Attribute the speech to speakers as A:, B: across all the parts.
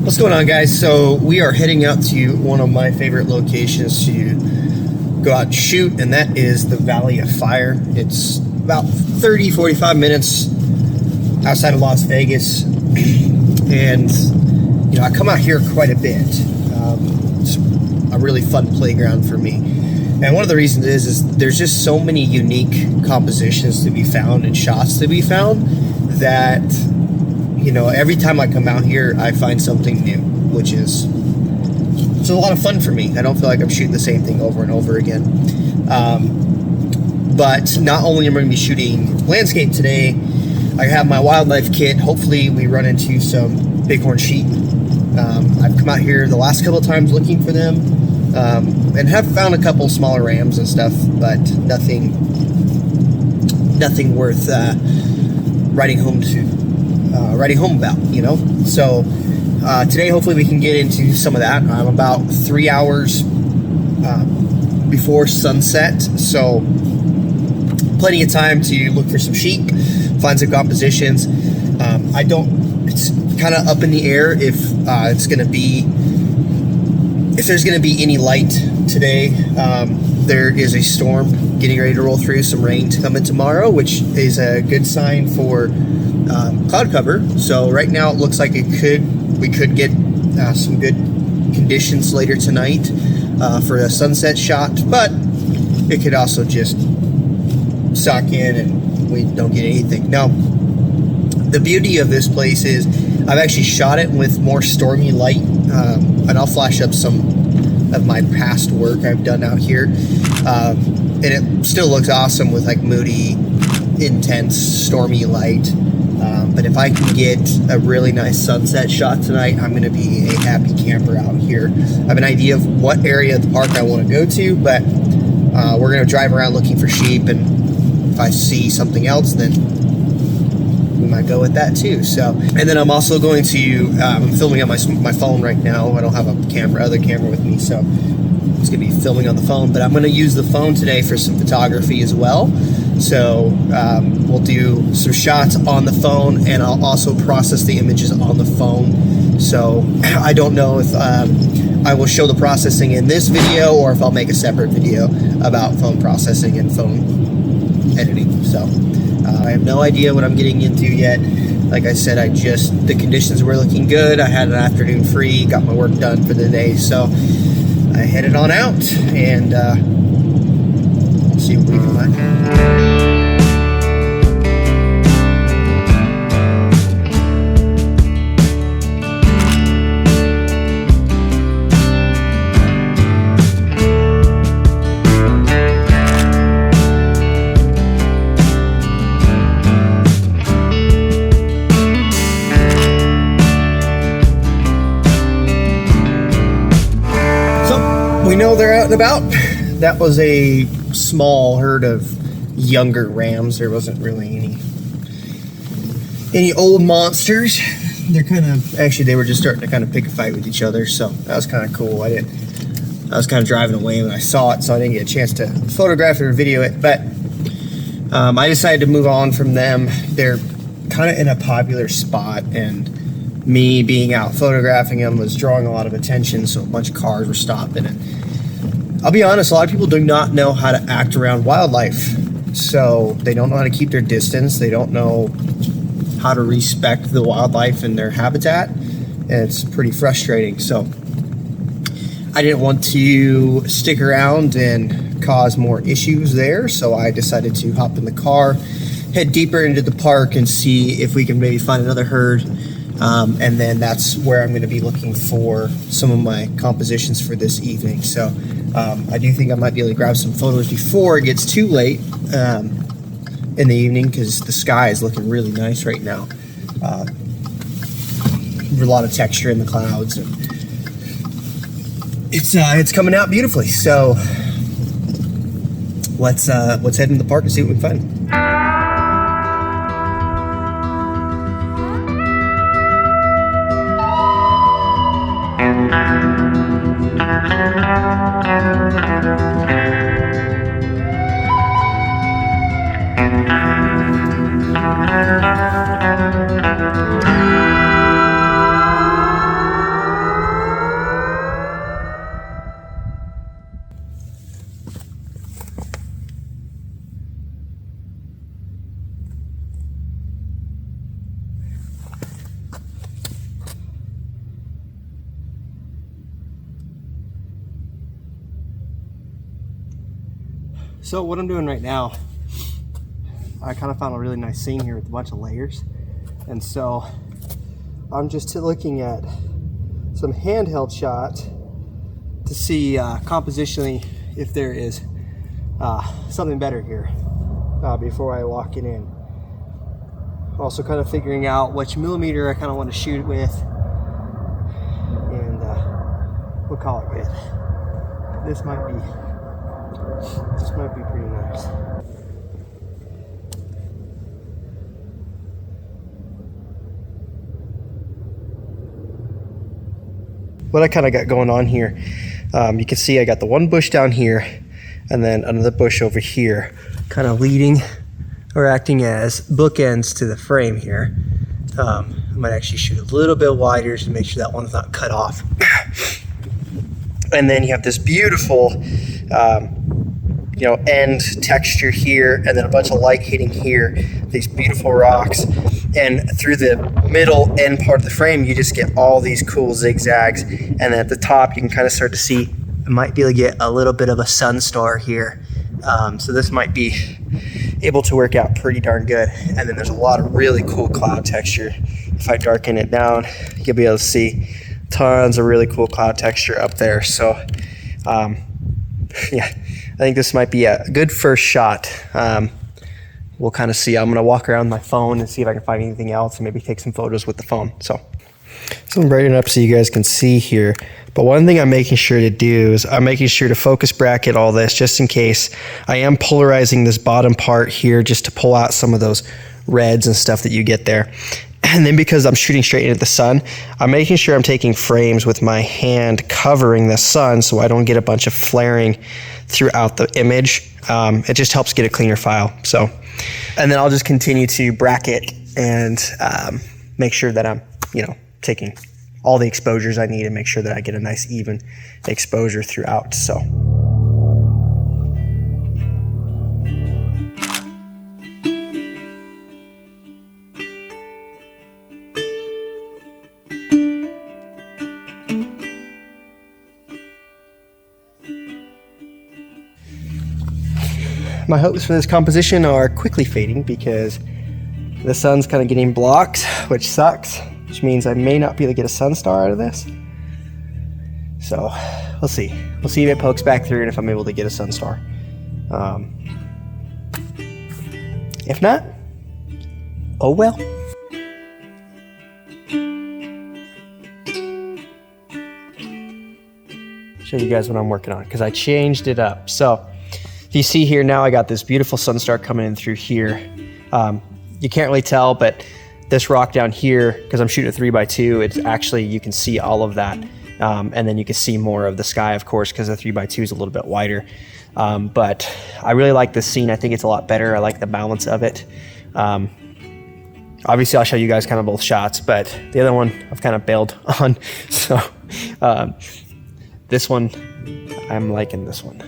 A: What's going on, guys? So we are heading out to one of my favorite locations to go out and shoot, and that is the Valley of Fire. It's about 30-45 minutes outside of Las Vegas, and you know, I come out here quite a bit. It's a really fun playground for me, and one of the reasons is there's just so many unique compositions to be found and shots to be found that, you know, every time I come out here, I find something new, which is it's a lot of fun for me. I don't feel like I'm shooting the same thing over and over again. But not only am I going to be shooting landscape today, I have my wildlife kit. Hopefully we run into some bighorn sheep. I've come out here the last couple of times looking for them, and have found a couple smaller rams and stuff, but nothing worth writing home about, you know. So today hopefully we can get into some of that. I'm about 3 hours before sunset, so plenty of time to look for some sheep, find some compositions. It's kind of up in the air if there's gonna be any light today. There is a storm getting ready to roll through, some rain to come in tomorrow, which is a good sign for cloud cover. So right now it looks like we could get some good conditions later tonight for a sunset shot, but it could also just suck in and we don't get anything. Now, the beauty of this place is I've actually shot it with more stormy light, and I'll flash up some of my past work I've done out here, and it still looks awesome with like moody, intense, stormy light. But if I can get a really nice sunset shot tonight, I'm going to be a happy camper out here. I have an idea of what area of the park I want to go to, but we're going to drive around looking for sheep, and if I see something else, then we might go with that too. So, and then I'm also going to, I'm filming on my phone right now. I don't have a other camera with me, so it's going to be filming on the phone, but I'm going to use the phone today for some photography as well. So we'll do some shots on the phone, and I'll also process the images on the phone. So I don't know if I will show the processing in this video or if I'll make a separate video about phone processing and phone editing. So I have no idea what I'm getting into yet. Like I said, the conditions were looking good. I had an afternoon free, got my work done for the day, so I headed on out and see what we can find. We know they're out and about. That was a small herd of younger rams. There wasn't really any old monsters. They're they were just starting to kind of pick a fight with each other, so that was kind of cool. I was kind of driving away when I saw it, so I didn't get a chance to photograph it or video it, but I decided to move on from them. They're kind of in a popular spot, and me being out photographing them was drawing a lot of attention, so a bunch of cars were stopping. And I'll be honest, a lot of people do not know how to act around wildlife. So they don't know how to keep their distance. They don't know how to respect the wildlife and their habitat. And it's pretty frustrating. So I didn't want to stick around and cause more issues there. So I decided to hop in the car, head deeper into the park, and see if we can maybe find another herd. And then that's where I'm going to be looking for some of my compositions for this evening. So I do think I might be able to grab some photos before it gets too late in the evening, because the sky is looking really nice right now. A lot of texture in the clouds, and it's coming out beautifully. So let's head into the park and see what we can find. So what I'm doing right now, I kind of found a really nice scene here with a bunch of layers. And so I'm just looking at some handheld shot to see compositionally if there is something better here before I lock it in. Also kind of figuring out which millimeter I kind of want to shoot it with, and we'll call it good. This might be pretty nice. What I kind of got going on here, you can see I got the one bush down here and then another bush over here, kind of leading or acting as bookends to the frame here. I might actually shoot a little bit wider to make sure that one's not cut off. And then you have this beautiful end texture here, and then a bunch of light hitting here, these beautiful rocks. And through the middle end part of the frame, you just get all these cool zigzags. And then at the top, you can kind of start to see, I might be able to get a little bit of a sun star here. So this might be able to work out pretty darn good. And then there's a lot of really cool cloud texture. If I darken it down, you'll be able to see tons of really cool cloud texture up there. So yeah, I think this might be a good first shot. We'll kind of see. I'm going to walk around my phone and see if I can find anything else and maybe take some photos with the phone. So I'm brightening up so you guys can see here. But one thing I'm making sure to do is I'm making sure to focus bracket all this just in case. I am polarizing this bottom part here just to pull out some of those reds and stuff that you get there. And then because I'm shooting straight into the sun, I'm making sure I'm taking frames with my hand covering the sun so I don't get a bunch of flaring throughout the image. It just helps get a cleaner file. So, and then I'll just continue to bracket and make sure that I'm, taking all the exposures I need and make sure that I get a nice even exposure throughout. So. My hopes for this composition are quickly fading because the sun's kind of getting blocked, which sucks, which means I may not be able to get a sun star out of this. So we'll see. We'll see if it pokes back through and if I'm able to get a sun star. If not, oh well. Show you guys what I'm working on because I changed it up. So if you see here now, I got this beautiful sun star coming in through here. You can't really tell, but this rock down here, because I'm shooting a 3x2, it's actually, you can see all of that. And then you can see more of the sky, of course, because the 3x2 is a little bit wider. But I really like this scene. I think it's a lot better. I like the balance of it. Obviously, I'll show you guys kind of both shots, but the other one I've kind of bailed on. So this one, I'm liking this one.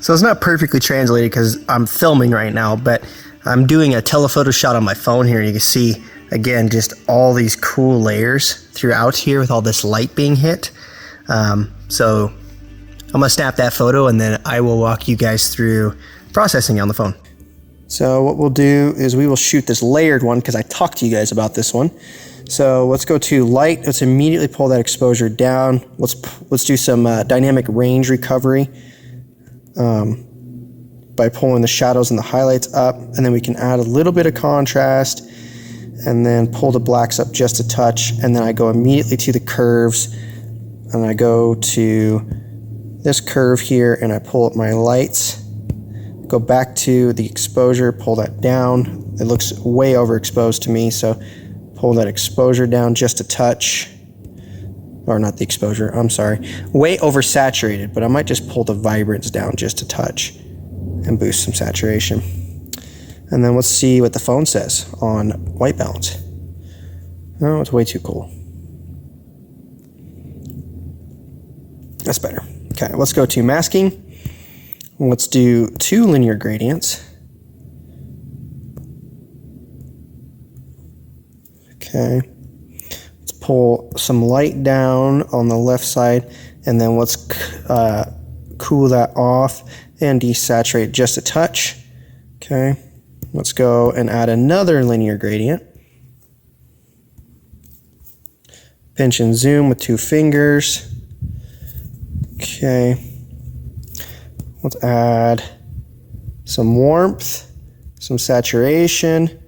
A: So it's not perfectly translated because I'm filming right now, but I'm doing a telephoto shot on my phone here. You can see, again, just all these cool layers throughout here with all this light being hit. So I'm gonna snap that photo and then I will walk you guys through processing on the phone. So what we'll do is we will shoot this layered one because I talked to you guys about this one. So let's go to light. Let's immediately pull that exposure down. Let's do some dynamic range recovery. By pulling the shadows and the highlights up, and then we can add a little bit of contrast and then pull the blacks up just a touch, and then I go immediately to the curves and I go to this curve here and I pull up my lights, go back to the exposure, pull that down. It looks way overexposed to me, so pull that exposure down just a touch or not the exposure, I'm sorry, way oversaturated, but I might just pull the vibrance down just a touch and boost some saturation. And then let's see what the phone says on white balance. Oh, it's way too cool. That's better. Okay, let's go to masking. Let's do 2 linear gradients. Okay. Let's pull some light down on the left side, and then let's cool that off and desaturate just a touch. Okay. Let's go and add another linear gradient. Pinch and zoom with 2 fingers. Okay. Let's add some warmth, some saturation.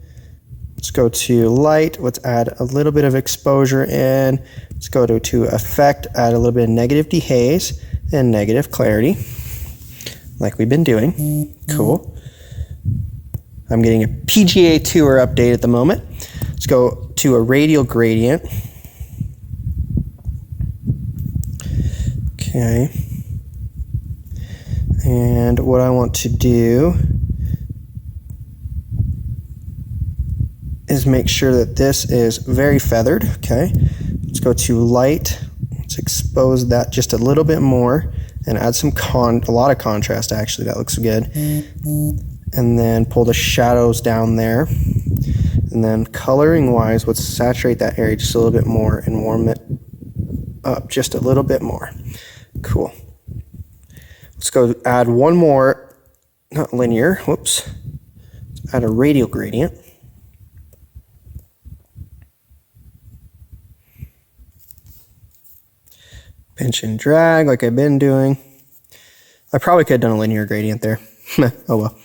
A: Let's go to light. Let's add a little bit of exposure in. Let's go to effect, add a little bit of negative dehaze and negative clarity, like we've been doing. Cool. I'm getting a PGA Tour update at the moment. Let's go to a radial gradient. Okay. And what I want to do is make sure that this is very feathered. Okay. Let's go to light. Let's expose that just a little bit more and add some a lot of contrast actually. That looks good. And then pull the shadows down there. And then coloring wise, let's saturate that area just a little bit more and warm it up just a little bit more. Cool. Let's go add one more, not linear, whoops. Let's add a radial gradient. Pinch and drag like I've been doing. I probably could have done a linear gradient there. Oh well.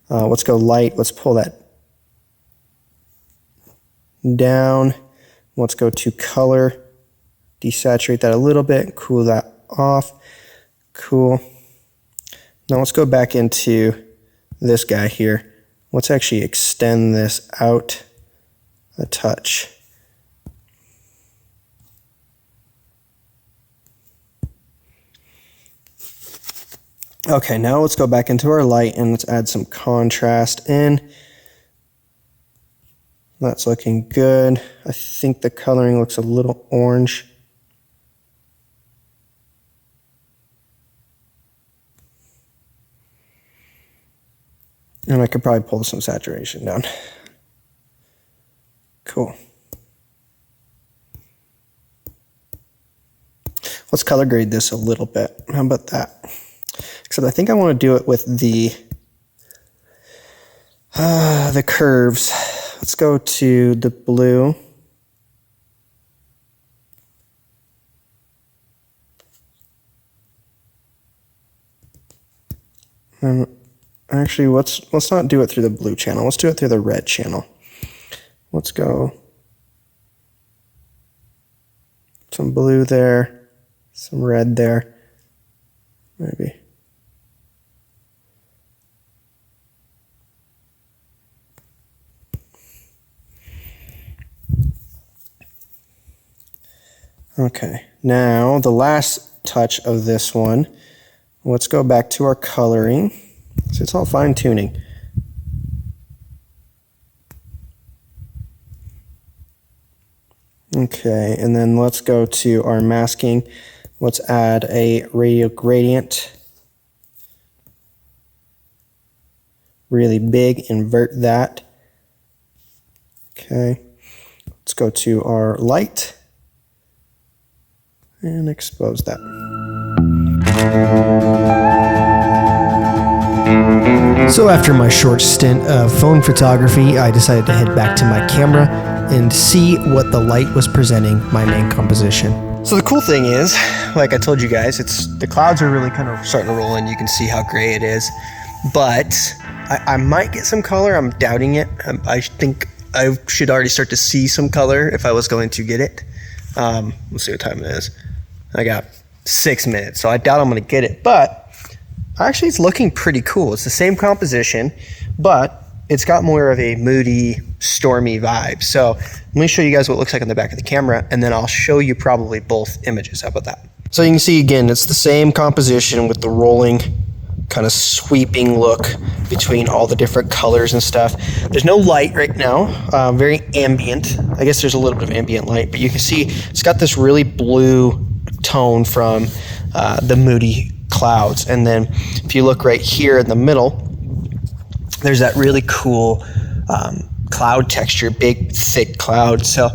A: Let's go light. Let's pull that down. Let's go to color. Desaturate that a little bit. Cool that off. Cool. Now let's go back into this guy here. Let's actually extend this out a touch. Okay, now let's go back into our light and let's add some contrast in. That's looking good. I think the coloring looks a little orange. And I could probably pull some saturation down. Cool. Let's color grade this a little bit. How about that? Except I think I want to do it with the curves. Let's go to the blue. Actually, let's not do it through the blue channel. Let's do it through the red channel. Let's go some blue there, some red there, maybe. Okay, now the last touch of this one, let's go back to our coloring. So it's all fine tuning. Okay, and then let's go to our masking. Let's add a radial gradient. Really big, invert that. Okay, let's go to our light and expose that. So after my short stint of phone photography, I decided to head back to my camera and see what the light was presenting my main composition. So the cool thing is, like I told you guys, the clouds are really kind of starting to roll in. You can see how gray it is, but I might get some color. I'm doubting it. I think I should already start to see some color if I was going to get it. Let's see what time it is. I got 6 minutes, so I doubt I'm going to get it, but actually it's looking pretty cool. It's the same composition, but it's got more of a moody, stormy vibe. So let me show you guys what it looks like on the back of the camera, and then I'll show you probably both images. How about that? So you can see, again, it's the same composition with the rolling kind of sweeping look between all the different colors and stuff. There's no light right now, very ambient. I guess there's a little bit of ambient light, but you can see it's got this really blue tone from the moody clouds. And then if you look right here in the middle, there's that really cool cloud texture, big thick cloud. So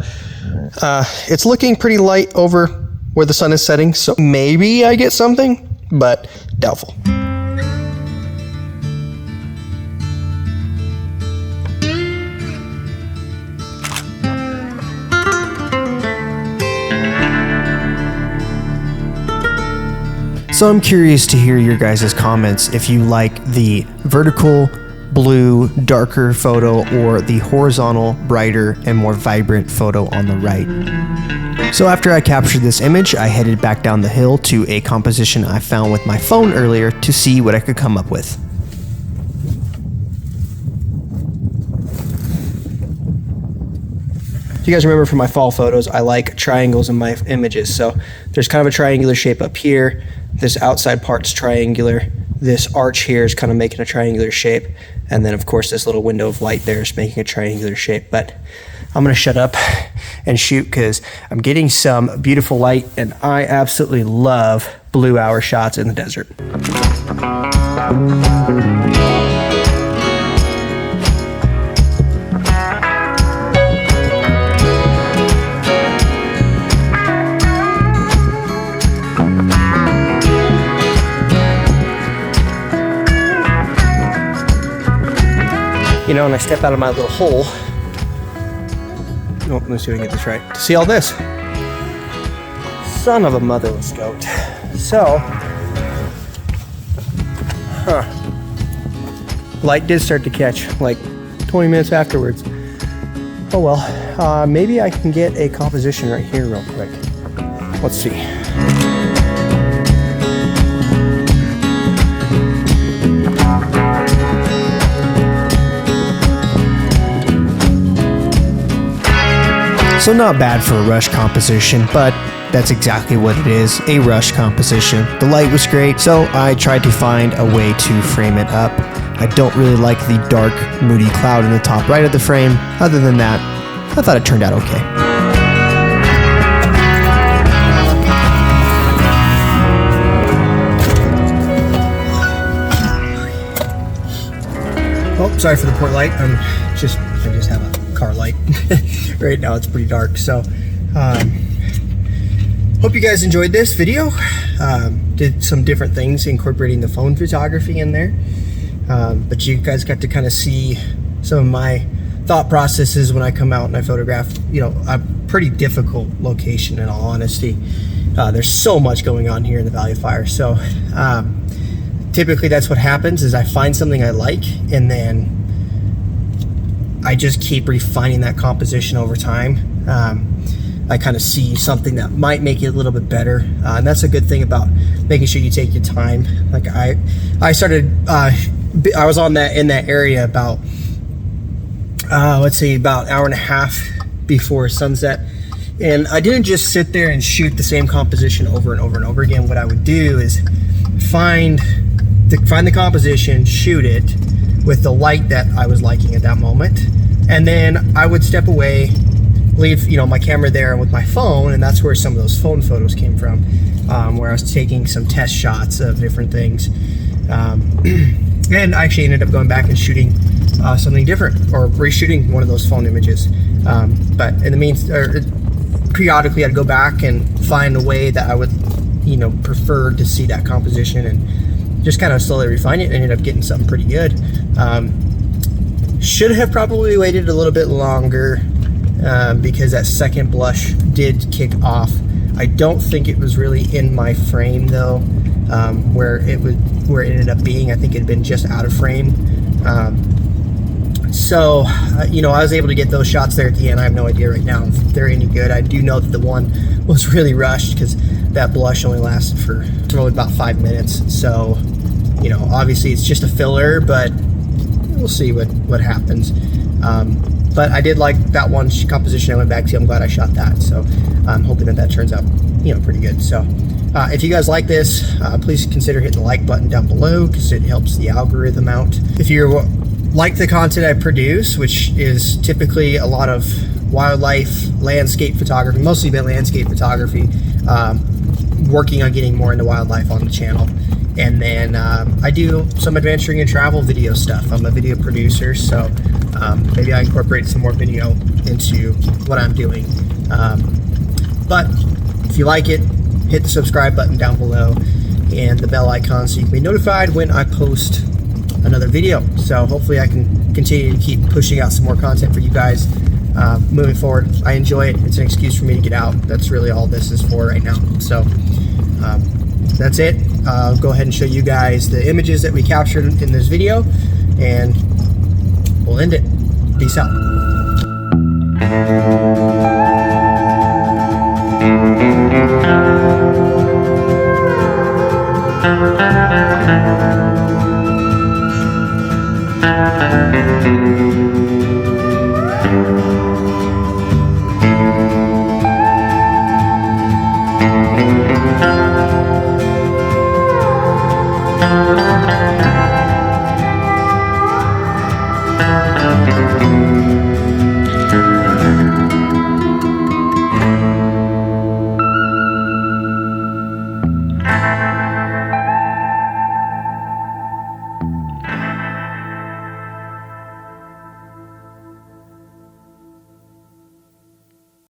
A: it's looking pretty light over where the sun is setting, so maybe I get something, but doubtful. So I'm curious to hear your guys' comments if you like the vertical, blue, darker photo or the horizontal, brighter, and more vibrant photo on the right. So after I captured this image, I headed back down the hill to a composition I found with my phone earlier to see what I could come up with. If you guys remember from my fall photos, I like triangles in my images. So there's kind of a triangular shape up here. This outside part's triangular. This arch here is kind of making a triangular shape. And then of course this little window of light there is making a triangular shape. But I'm gonna shut up and shoot because I'm getting some beautiful light, and I absolutely love blue hour shots in the desert. You know, and I step out of my little hole. Oh, let me see if I can get this right. To see all this. Son of a motherless goat. So, light did start to catch like 20 minutes afterwards. Oh well, maybe I can get a composition right here real quick. Let's see. So not bad for a rush composition, but that's exactly what it is, a rush composition. The light was great, so I tried to find a way to frame it up. I don't really like the dark, moody cloud in the top right of the frame. Other than that, I thought it turned out okay. Oh, sorry for the poor light. I just have a car light. Right now it's pretty dark. So hope you guys enjoyed this video. Did some different things incorporating the phone photography in there, but you guys got to kind of see some of my thought processes when I come out and I photograph, you know, a pretty difficult location in all honesty. There's so much going on here in the Valley of Fire. So typically that's what happens, is I find something I like and then I just keep refining that composition over time. I kind of see something that might make it a little bit better, and that's a good thing about making sure you take your time. Like I started, I was on that in that area about let's say about an hour and a half before sunset, and I didn't just sit there and shoot the same composition over and over and over again. What I would do is find the composition, shoot it with the light that I was liking at that moment, and then I would step away, leave, you know, my camera there with my phone, and that's where some of those phone photos came from, where I was taking some test shots of different things, and I actually ended up going back and shooting something different, or reshooting one of those phone images. But in the meantime, periodically I'd go back and find a way that I would, you know, prefer to see that composition, and just kind of slowly refine it, and ended up getting something pretty good. Should have probably waited a little bit longer, because that second blush did kick off. I don't think it was really in my frame though, where it ended up being. I think it had been just out of frame. So you know, I was able to get those shots there at the end. I have no idea right now if they're any good. I do know that the one was really rushed because that blush only lasted for probably about 5 minutes. So, you know, obviously it's just a filler, but we'll see what happens. But I did like that one composition I went back to. I'm glad I shot that. So I'm hoping that turns out, pretty good. So if you guys like this, please consider hitting the like button down below because it helps the algorithm out. If you like the content I produce, which is typically a lot of wildlife, landscape photography, mostly been landscape photography, working on getting more into wildlife on the channel. And then I do some adventuring and travel video stuff. I'm a video producer, so maybe I incorporate some more video into what I'm doing. But if you like it, hit the subscribe button down below and the bell icon so you can be notified when I post another video. So hopefully I can continue to keep pushing out some more content for you guys moving forward. I enjoy it. It's an excuse for me to get out. That's really all this is for right now. So that's it. I'll go ahead and show you guys the images that we captured in this video, and we'll end it. Peace out.